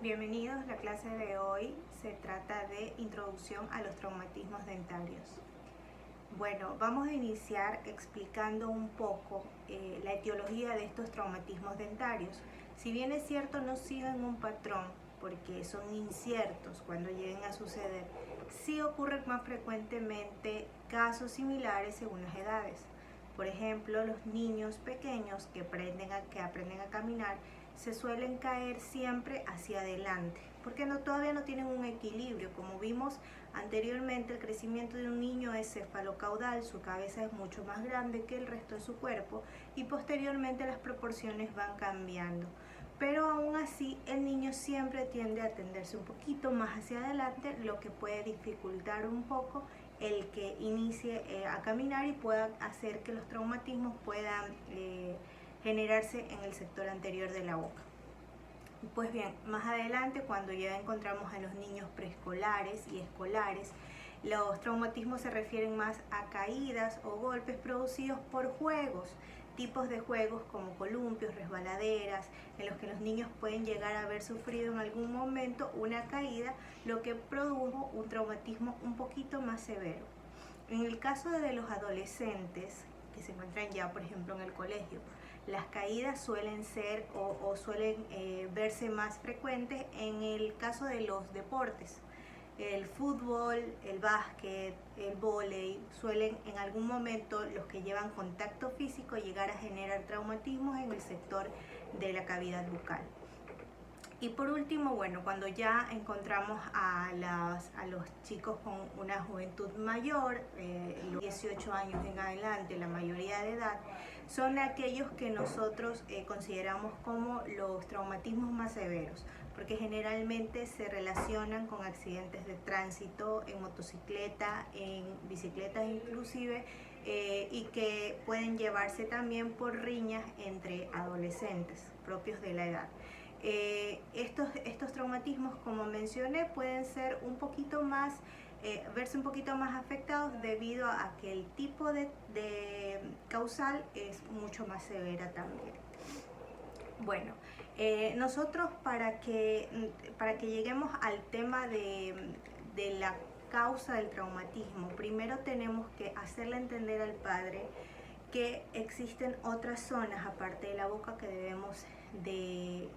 Bienvenidos, la clase de hoy se trata de introducción a los traumatismos dentarios. Bueno, vamos a iniciar explicando un poco la etiología de estos traumatismos dentarios. Si bien es cierto, no siguen un patrón porque son inciertos cuando lleguen a suceder, sí ocurren más frecuentemente casos similares según las edades. Por ejemplo, los niños pequeños que aprenden a caminar se suelen caer siempre hacia adelante, porque todavía no tienen un equilibrio. Como vimos anteriormente, el crecimiento de un niño es cefalocaudal, su cabeza es mucho más grande que el resto de su cuerpo y posteriormente las proporciones van cambiando. Pero aún así el niño siempre tiende a tenderse un poquito más hacia adelante, lo que puede dificultar un poco el que inicie a caminar y pueda hacer que los traumatismos puedan generarse en el sector anterior de la boca. Pues bien, más adelante, cuando ya encontramos a los niños preescolares y escolares, los traumatismos se refieren más a caídas o golpes producidos por juegos, tipos de juegos como columpios, resbaladeras, en los que los niños pueden llegar a haber sufrido en algún momento una caída, lo que produjo un traumatismo un poquito más severo. En el caso de los adolescentes que se encuentran ya, por ejemplo, en el colegio, las caídas suelen ser o suelen verse más frecuentes en el caso de los deportes. El fútbol, el básquet, el vóley, suelen en algún momento los que llevan contacto físico llegar a generar traumatismos en el sector de la cavidad bucal. Y por último, bueno, cuando ya encontramos a los chicos con una juventud mayor, los 18 años en adelante, la mayoría de edad, son aquellos que nosotros consideramos como los traumatismos más severos, porque generalmente se relacionan con accidentes de tránsito, en motocicleta, en bicicletas inclusive, y que pueden llevarse también por riñas entre adolescentes propios de la edad. Estos traumatismos, como mencioné, pueden ser un poquito más, verse un poquito más afectados debido a que el tipo de causal es mucho más severa también. Bueno, nosotros para que lleguemos al tema de la causa del traumatismo, primero tenemos que hacerle entender al padre que existen otras zonas aparte de la boca que debemos de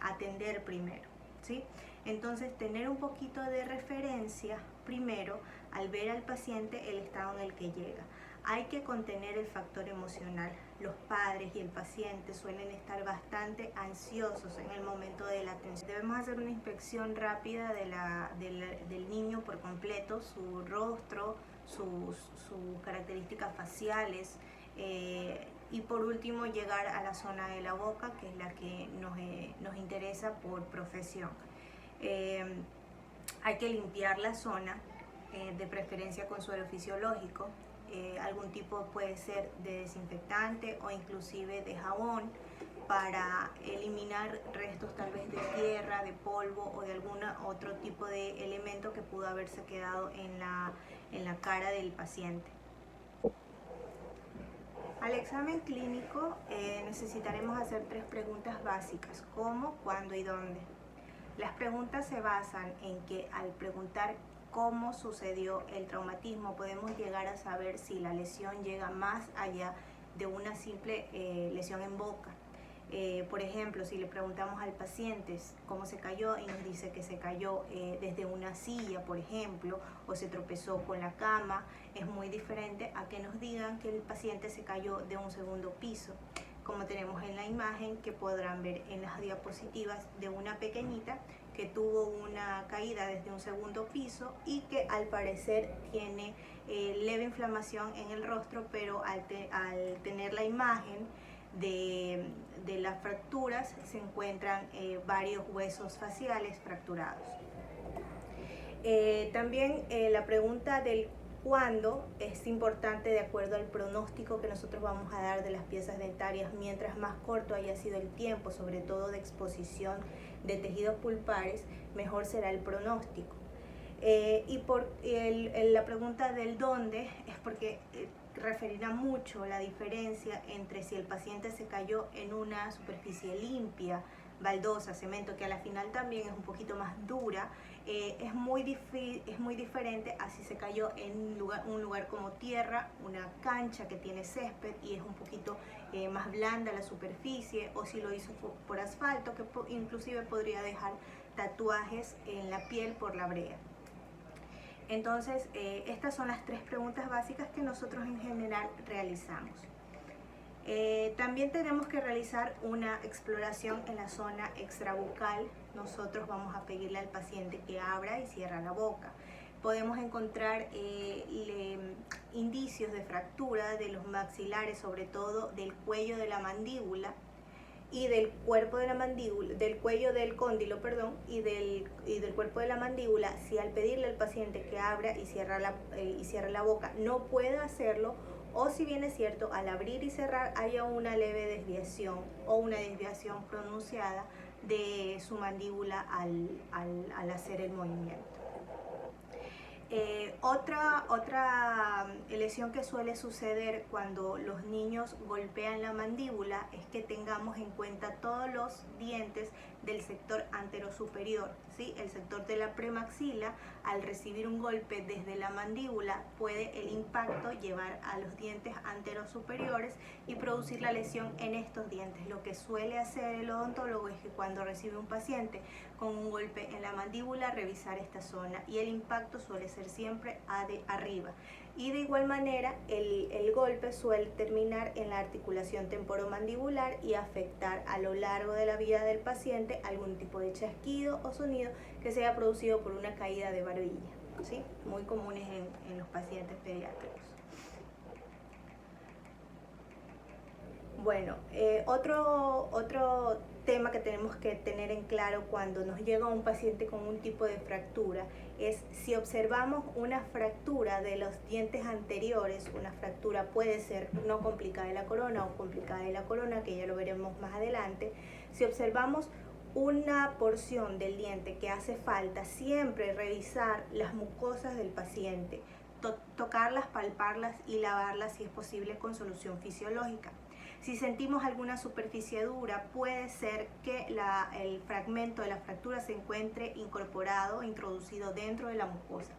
atender primero, ¿sí? Entonces, tener un poquito de referencia primero al ver al paciente el estado en el que llega. Hay que contener el factor emocional. Los padres y el paciente suelen estar bastante ansiosos en el momento de la atención. Debemos hacer una inspección rápida del niño por completo, su rostro, sus características faciales, y por último llegar a la zona de la boca, que es la que nos interesa por profesión. Hay que limpiar la zona, de preferencia con suero fisiológico, algún tipo puede ser de desinfectante o inclusive de jabón, para eliminar restos tal vez de tierra, de polvo o de algún otro tipo de elemento que pudo haberse quedado en la cara del paciente. Al examen clínico necesitaremos hacer 3 preguntas básicas: cómo, cuándo y dónde. Las preguntas se basan en que al preguntar cómo sucedió el traumatismo podemos llegar a saber si la lesión llega más allá de una simple lesión en boca. Por ejemplo, si le preguntamos al paciente cómo se cayó y nos dice que se cayó desde una silla, por ejemplo, o se tropezó con la cama, es muy diferente a que nos digan que el paciente se cayó de un segundo piso, como tenemos en la imagen que podrán ver en las diapositivas, de una pequeñita que tuvo una caída desde un segundo piso y que al parecer tiene leve inflamación en el rostro, pero al tener la imagen de las fracturas se encuentran varios huesos faciales fracturados. También la pregunta del cuándo es importante de acuerdo al pronóstico que nosotros vamos a dar de las piezas dentarias. Mientras más corto haya sido el tiempo, sobre todo de exposición de tejidos pulpares, mejor será el pronóstico. La pregunta del dónde es porque referirá mucho la diferencia entre si el paciente se cayó en una superficie limpia, baldosa, cemento, que a la final también es un poquito más dura, es muy diferente a si se cayó en un lugar como tierra, una cancha que tiene césped y es un poquito más blanda la superficie, o si lo hizo por asfalto, que inclusive podría dejar tatuajes en la piel por la brea. Entonces, estas son las 3 preguntas básicas que nosotros en general realizamos. También tenemos que realizar una exploración en la zona extrabucal. Nosotros vamos a pedirle al paciente que abra y cierre la boca. Podemos encontrar indicios de fractura de los maxilares, sobre todo del cuello de la mandíbula y del cuerpo de la mandíbula, del cuello del cóndilo, perdón, y del cuerpo de la mandíbula. Si al pedirle al paciente que abra y cierre la boca no puede hacerlo, o si bien es cierto, al abrir y cerrar haya una leve desviación o una desviación pronunciada de su mandíbula al hacer el movimiento. Otra lesión que suele suceder cuando los niños golpean la mandíbula es que tengamos en cuenta todos los dientes del sector anterosuperior, ¿sí? El sector de la premaxila, al recibir un golpe desde la mandíbula, puede el impacto llevar a los dientes anterosuperiores y producir la lesión en estos dientes. Lo que suele hacer el odontólogo es que cuando recibe un paciente con un golpe en la mandíbula, revisar esta zona, y el impacto suele ser siempre arriba. Y de igual manera, el golpe suele terminar en la articulación temporomandibular y afectar a lo largo de la vida del paciente algún tipo de chasquido o sonido que sea producido por una caída de barbilla, ¿sí? Muy comunes en los pacientes pediátricos. Bueno, otro tema que tenemos que tener en claro cuando nos llega un paciente con un tipo de fractura es si observamos una fractura de los dientes anteriores. Una fractura puede ser no complicada de la corona o complicada de la corona, que ya lo veremos más adelante. Si observamos una porción del diente que hace falta, siempre revisar las mucosas del paciente, tocarlas, palparlas y lavarlas si es posible con solución fisiológica. Si sentimos alguna superficie dura, puede ser que el fragmento de la fractura se encuentre incorporado, introducido dentro de la mucosa.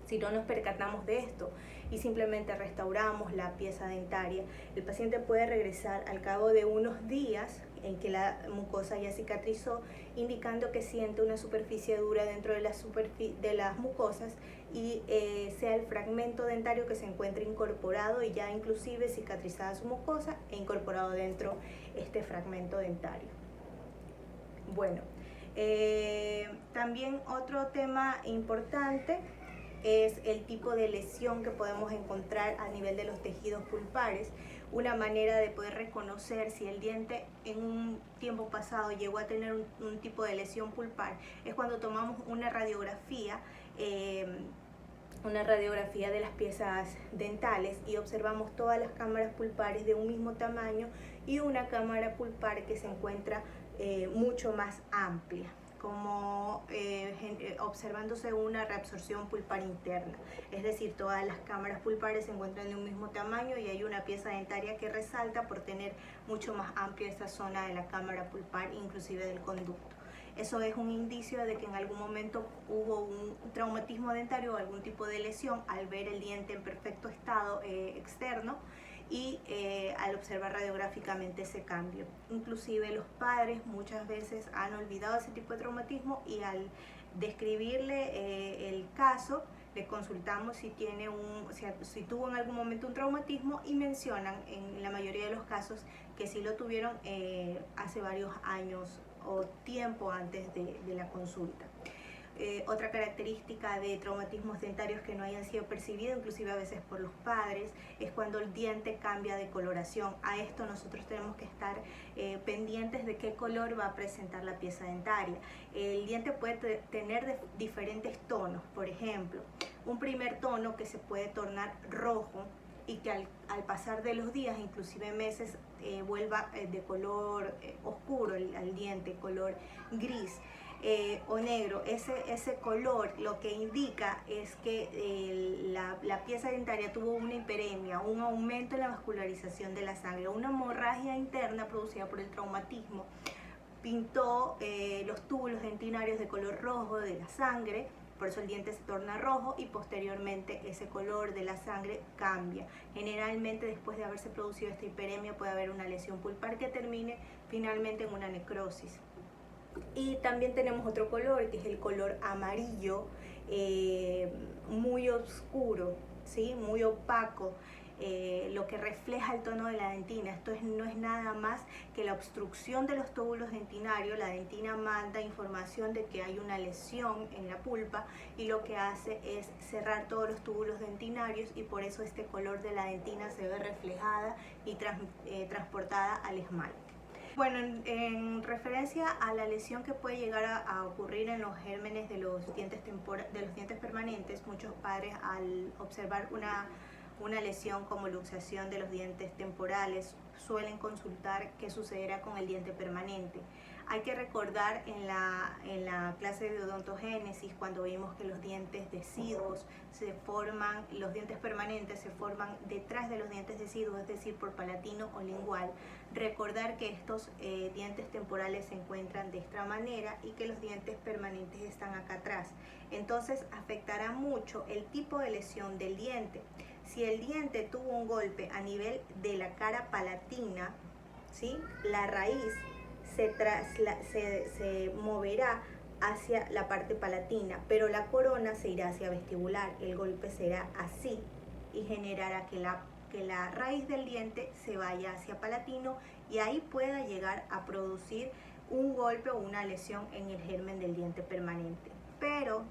Si no nos percatamos de esto y simplemente restauramos la pieza dentaria, el paciente puede regresar al cabo de unos días en que la mucosa ya cicatrizó, indicando que siente una superficie dura dentro de las mucosas y sea el fragmento dentario que se encuentre incorporado y ya inclusive cicatrizada su mucosa e incorporado dentro este fragmento dentario. Bueno, también otro tema importante es el tipo de lesión que podemos encontrar a nivel de los tejidos pulpares. Una manera de poder reconocer si el diente en un tiempo pasado llegó a tener un tipo de lesión pulpar es cuando tomamos una radiografía de las piezas dentales y observamos todas las cámaras pulpares de un mismo tamaño y una cámara pulpar que se encuentra mucho más amplia, como observándose una reabsorción pulpar interna, es decir, todas las cámaras pulpares se encuentran de un mismo tamaño y hay una pieza dentaria que resalta por tener mucho más amplia esta zona de la cámara pulpar, inclusive del conducto. Eso es un indicio de que en algún momento hubo un traumatismo dentario o algún tipo de lesión al ver el diente en perfecto estado externo y al observar radiográficamente ese cambio. Inclusive los padres muchas veces han olvidado ese tipo de traumatismo y al describirle el caso, le consultamos si tuvo en algún momento un traumatismo y mencionan en la mayoría de los casos que sí lo tuvieron hace varios años o tiempo antes de la consulta. Otra característica de traumatismos dentarios que no hayan sido percibidos, inclusive a veces por los padres, es cuando el diente cambia de coloración. A esto nosotros tenemos que estar pendientes de qué color va a presentar la pieza dentaria. El diente puede tener diferentes tonos, por ejemplo, un primer tono que se puede tornar rojo y que al pasar de los días, inclusive meses, vuelva de color oscuro al diente, color gris. O negro. Ese color lo que indica es que la pieza dentaria tuvo una hiperemia, un aumento en la vascularización de la sangre, una hemorragia interna producida por el traumatismo, pintó los túbulos dentinarios de color rojo de la sangre, por eso el diente se torna rojo y posteriormente ese color de la sangre cambia. Generalmente después de haberse producido esta hiperemia puede haber una lesión pulpar que termine finalmente en una necrosis. Y también tenemos otro color, que es el color amarillo, muy oscuro, ¿sí? Muy opaco, lo que refleja el tono de la dentina. Esto no es nada más que la obstrucción de los túbulos dentinarios. La dentina manda información de que hay una lesión en la pulpa y lo que hace es cerrar todos los túbulos dentinarios, y por eso este color de la dentina se ve reflejada y transportada al esmalte. Bueno, en referencia a la lesión que puede llegar a ocurrir en los gérmenes de los dientes permanentes, muchos padres, al observar una lesión como luxación de los dientes temporales, suelen consultar qué sucederá con el diente permanente. Hay que recordar en la clase de odontogénesis, cuando vimos que los dientes deciduos los dientes permanentes se forman detrás de los dientes deciduos, es decir, por palatino o lingual. Recordar que estos dientes temporales se encuentran de esta manera y que los dientes permanentes están acá atrás. Entonces afectará mucho el tipo de lesión del diente. Si el diente tuvo un golpe a nivel de la cara palatina, ¿sí?, la raíz se moverá hacia la parte palatina, pero la corona se irá hacia vestibular. El golpe será así y generará que la raíz del diente se vaya hacia palatino y ahí pueda llegar a producir un golpe o una lesión en el germen del diente permanente. Pero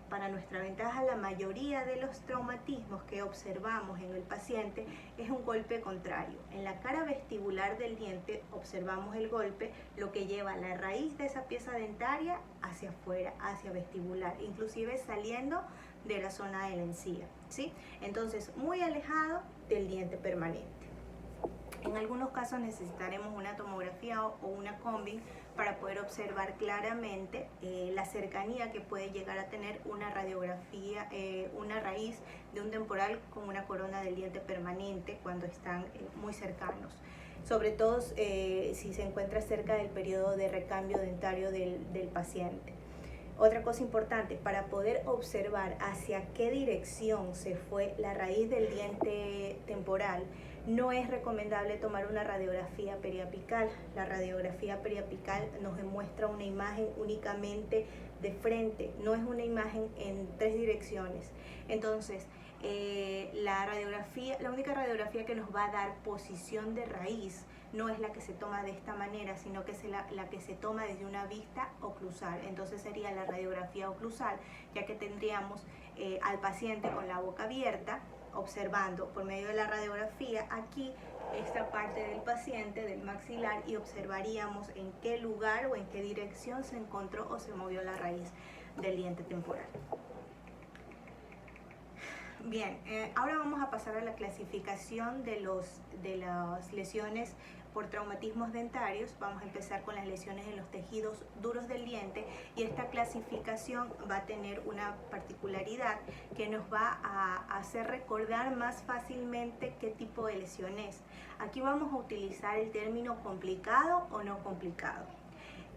para nuestra ventaja, la mayoría de los traumatismos que observamos en el paciente es un golpe contrario. En la cara vestibular del diente observamos el golpe, lo que lleva la raíz de esa pieza dentaria hacia afuera, hacia vestibular, inclusive saliendo de la zona de la encía, ¿sí? Entonces, muy alejado del diente permanente. En algunos casos necesitaremos una tomografía o una combi para poder observar claramente la cercanía que puede llegar a tener una radiografía, una raíz de un temporal con una corona del diente permanente cuando están muy cercanos. Sobre todo si se encuentra cerca del periodo de recambio dentario del paciente. Otra cosa importante, para poder observar hacia qué dirección se fue la raíz del diente temporal, no es recomendable tomar una radiografía periapical. La radiografía periapical nos demuestra una imagen únicamente de frente, no es una imagen en 3 direcciones. Entonces, la única radiografía que nos va a dar posición de raíz no es la que se toma de esta manera, sino que es la que se toma desde una vista oclusal. Entonces sería la radiografía oclusal, ya que tendríamos al paciente con la boca abierta, observando por medio de la radiografía aquí esta parte del paciente, del maxilar, y observaríamos en qué lugar o en qué dirección se encontró o se movió la raíz del diente temporal. Bien, ahora vamos a pasar a la clasificación de las lesiones por traumatismos dentarios. Vamos a empezar con las lesiones en los tejidos duros del diente, y esta clasificación va a tener una particularidad que nos va a hacer recordar más fácilmente qué tipo de lesión es. Aquí vamos a utilizar el término complicado o no complicado.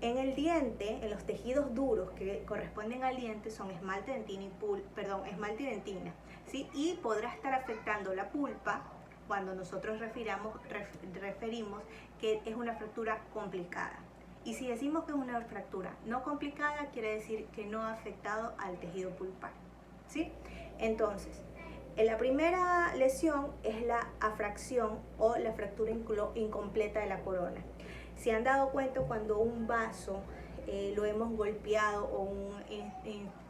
En el diente, en los tejidos duros que corresponden al diente, son esmalte, dentina esmalte y dentina, ¿sí? Y podrá estar afectando la pulpa cuando nosotros referimos que es una fractura complicada. Y si decimos que es una fractura no complicada, quiere decir que no ha afectado al tejido pulpar, ¿sí? Entonces, la primera lesión es la afracción o la fractura incompleta de la corona. ¿Se han dado cuenta cuando un vaso lo hemos golpeado, o un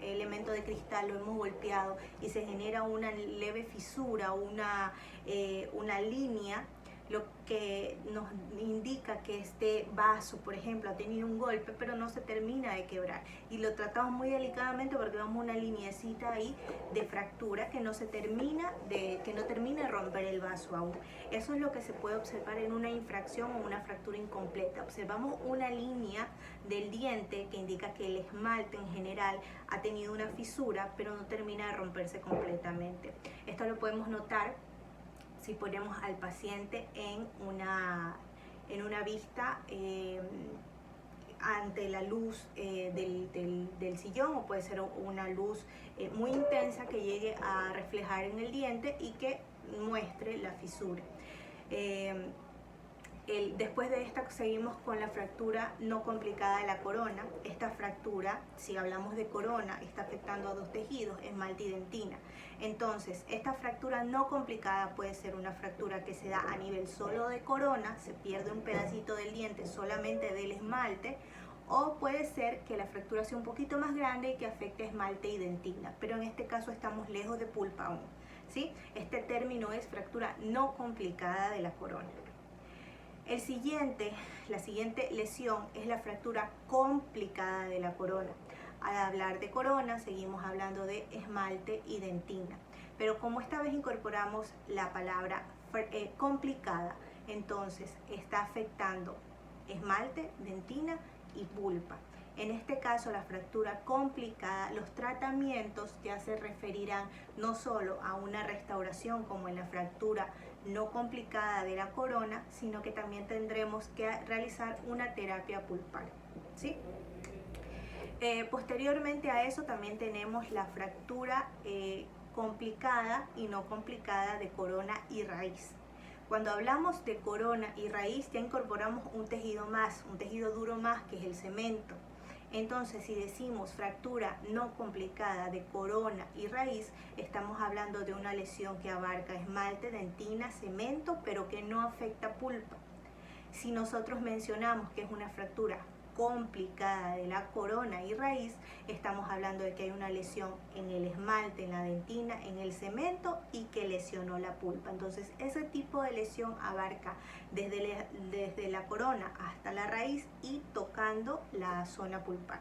elemento de cristal lo hemos golpeado y se genera una leve fisura o una línea? Lo que nos indica que este vaso, por ejemplo, ha tenido un golpe, pero no se termina de quebrar. Y lo tratamos muy delicadamente porque vemos una lineecita ahí de fractura que no termina de romper el vaso aún. Eso es lo que se puede observar en una infracción o una fractura incompleta. Observamos una línea del diente que indica que el esmalte en general ha tenido una fisura, pero no termina de romperse completamente. Esto lo podemos notar si ponemos al paciente en una vista ante la luz del sillón, o puede ser una luz muy intensa que llegue a reflejar en el diente y que muestre la fisura. Después de esta seguimos con la fractura no complicada de la corona. Esta fractura, si hablamos de corona, está afectando a dos tejidos, esmalte y dentina. Entonces, esta fractura no complicada puede ser una fractura que se da a nivel solo de corona, se pierde un pedacito del diente solamente del esmalte, o puede ser que la fractura sea un poquito más grande y que afecte esmalte y dentina, pero en este caso estamos lejos de pulpa aún, ¿sí? Este término es fractura no complicada de la corona. La siguiente lesión es la fractura complicada de la corona. Al hablar de corona, seguimos hablando de esmalte y dentina. Pero como esta vez incorporamos la palabra complicada, entonces está afectando esmalte, dentina y pulpa. En este caso, la fractura complicada, los tratamientos ya se referirán no solo a una restauración como en la fractura no complicada de la corona, sino que también tendremos que realizar una terapia pulpar, ¿sí? Posteriormente a eso también tenemos la fractura complicada y no complicada de corona y raíz. Cuando hablamos de corona y raíz ya incorporamos un tejido más, un tejido duro más, que es el cemento. Entonces, si decimos fractura no complicada de corona y raíz, estamos hablando de una lesión que abarca esmalte, dentina, cemento, pero que no afecta pulpa. Si nosotros mencionamos que es una fractura complicada de la corona y raíz, estamos hablando de que hay una lesión en el esmalte, en la dentina, en el cemento y que lesionó la pulpa. Entonces, ese tipo de lesión abarca desde la corona hasta la raíz y tocando la zona pulpar.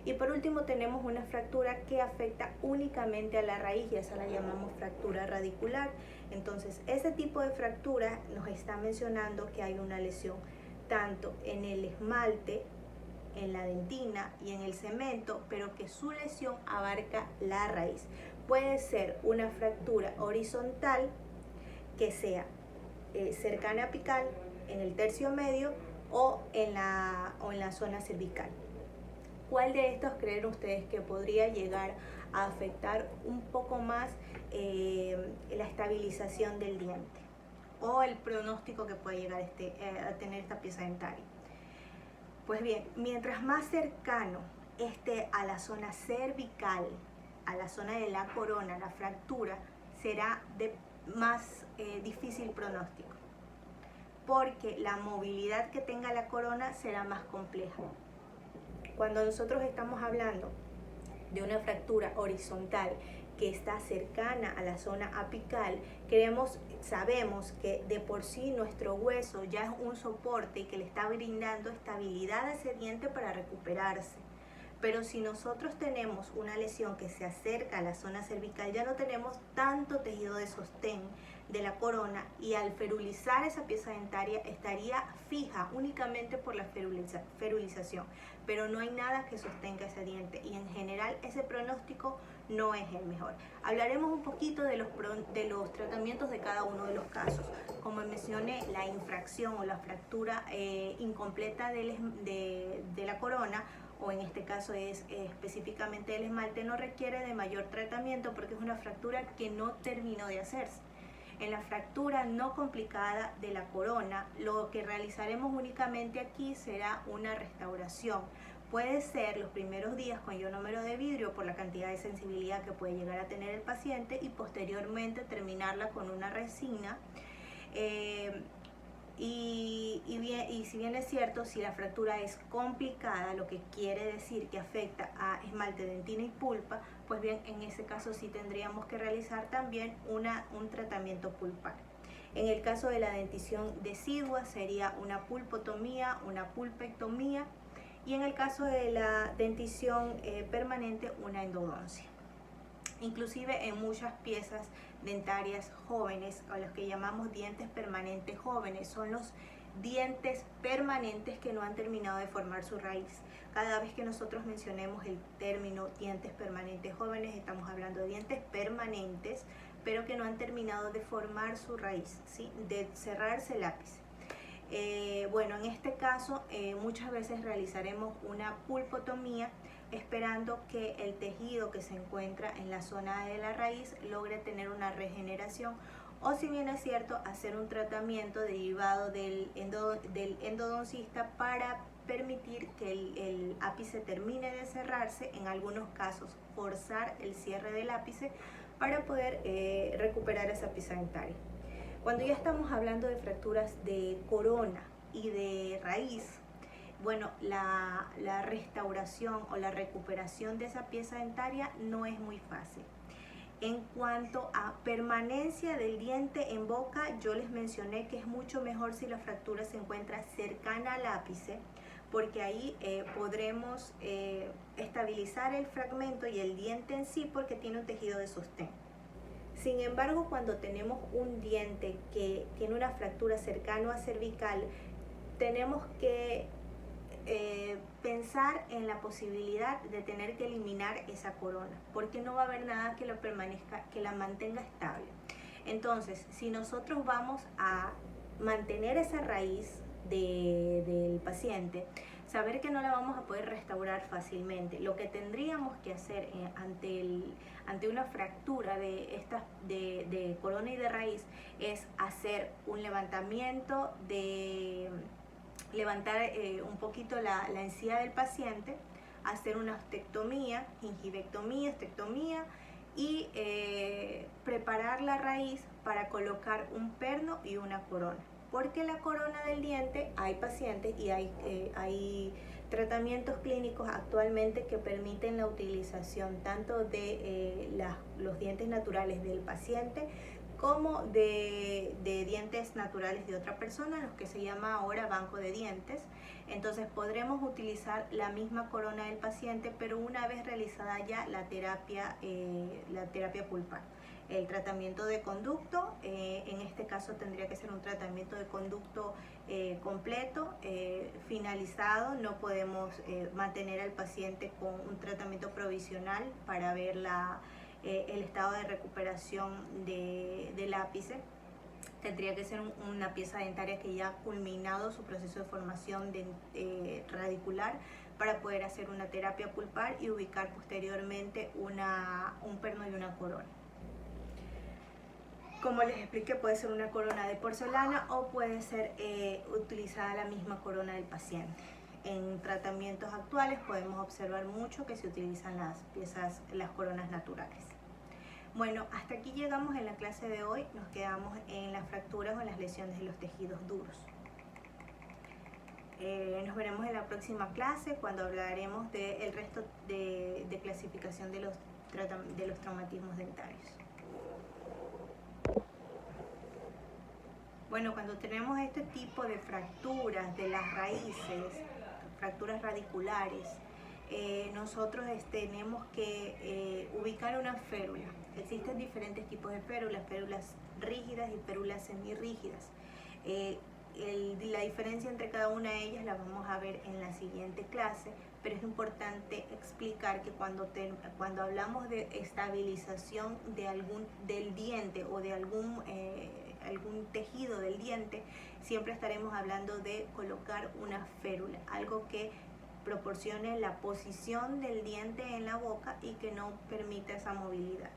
Y por último tenemos una fractura que afecta únicamente a la raíz, y esa la llamamos fractura radicular. Entonces, ese tipo de fractura nos está mencionando que hay una lesión tanto en el esmalte, en la dentina y en el cemento, pero que su lesión abarca la raíz. Puede ser una fractura horizontal que sea cercana apical, en el tercio medio o en la zona cervical. ¿Cuál de estos creen ustedes que podría llegar a afectar un poco más la estabilización del diente o el pronóstico que puede llegar a tener esta pieza dentaria? Pues bien, mientras más cercano esté a la zona cervical, a la zona de la corona, la fractura, será de más difícil pronóstico, porque la movilidad que tenga la corona será más compleja. Cuando nosotros estamos hablando de una fractura horizontal que está cercana a la zona apical, sabemos que de por sí nuestro hueso ya es un soporte y que le está brindando estabilidad a ese diente para recuperarse. Pero si nosotros tenemos una lesión que se acerca a la zona cervical, ya no tenemos tanto tejido de sostén de la corona, y al ferulizar esa pieza dentaria estaría fija únicamente por la ferulización, pero no hay nada que sostenga ese diente, y en general ese pronóstico no es el mejor. Hablaremos un poquito de los tratamientos de cada uno de los casos. Como mencioné, la infracción o la fractura incompleta de la corona, o en este caso es específicamente el esmalte, no requiere de mayor tratamiento porque es una fractura que no terminó de hacerse. En la fractura no complicada de la corona, lo que realizaremos únicamente aquí será una restauración. Puede ser los primeros días con ionómero de vidrio por la cantidad de sensibilidad que puede llegar a tener el paciente, y posteriormente terminarla con una resina. Y si bien es cierto, si la fractura es complicada, lo que quiere decir que afecta a esmalte, dentina y pulpa, pues bien, en ese caso sí tendríamos que realizar también un tratamiento pulpar. En el caso de la dentición decidua sería una pulpotomía, una pulpectomía, y en el caso de la dentición permanente, una endodoncia. Inclusive en muchas piezas dentarias jóvenes, o los que llamamos dientes permanentes jóvenes, son los dientes permanentes que no han terminado de formar su raíz. Cada vez que nosotros mencionemos el término dientes permanentes jóvenes, estamos hablando de dientes permanentes, pero que no han terminado de formar su raíz, ¿sí? De cerrarse el ápice. Bueno, en este caso muchas veces realizaremos una pulpotomía esperando que el tejido que se encuentra en la zona de la raíz logre tener una regeneración, o si bien es cierto, hacer un tratamiento derivado del endodoncista para permitir que el ápice termine de cerrarse, en algunos casos forzar el cierre del ápice para poder recuperar esa pieza dentaria. Cuando ya estamos hablando de fracturas de corona y de raíz, bueno, la restauración o la recuperación de esa pieza dentaria no es muy fácil. En cuanto a permanencia del diente en boca, yo les mencioné que es mucho mejor si la fractura se encuentra cercana al ápice, porque ahí podremos estabilizar el fragmento y el diente en sí, porque tiene un tejido de sostén. Sin embargo, cuando tenemos un diente que tiene una fractura cercano a cervical, tenemos que pensar en la posibilidad de tener que eliminar esa corona, porque no va a haber nada que la mantenga estable. Entonces, si nosotros vamos a mantener esa raíz del paciente, saber que no la vamos a poder restaurar fácilmente, lo que tendríamos que hacer ante una fractura de corona y de raíz es hacer un levantamiento levantar un poquito la encía del paciente, hacer una ostectomía, gingivectomía, ostectomía y preparar la raíz para colocar un perno y una corona. Porque la corona del diente, hay pacientes y hay tratamientos clínicos actualmente que permiten la utilización tanto de los dientes naturales del paciente como de dientes naturales de otra persona, los que se llama ahora banco de dientes. Entonces podremos utilizar la misma corona del paciente, pero una vez realizada ya la terapia pulpar. El tratamiento de conducto, en este caso tendría que ser un tratamiento de conducto completo, finalizado. No podemos mantener al paciente con un tratamiento provisional para ver el estado de recuperación del ápice. Tendría que ser una pieza dentaria que ya ha culminado su proceso de formación radicular para poder hacer una terapia pulpar y ubicar posteriormente un perno y una corona. Como les expliqué, puede ser una corona de porcelana o puede ser utilizada la misma corona del paciente. En tratamientos actuales podemos observar mucho que se utilizan las coronas naturales. Bueno, hasta aquí llegamos en la clase de hoy. Nos quedamos en las fracturas o en las lesiones de los tejidos duros. Nos veremos en la próxima clase cuando hablaremos del resto de clasificación de los traumatismos dentarios. Bueno, cuando tenemos este tipo de fracturas de las raíces, fracturas radiculares, nosotros tenemos que ubicar una férula. Existen diferentes tipos de férulas rígidas y férulas semirrígidas. La diferencia entre cada una de ellas la vamos a ver en la siguiente clase, pero es importante explicar que cuando hablamos de estabilización del diente o de algún tejido del diente, siempre estaremos hablando de colocar una férula, algo que proporcione la posición del diente en la boca y que no permita esa movilidad.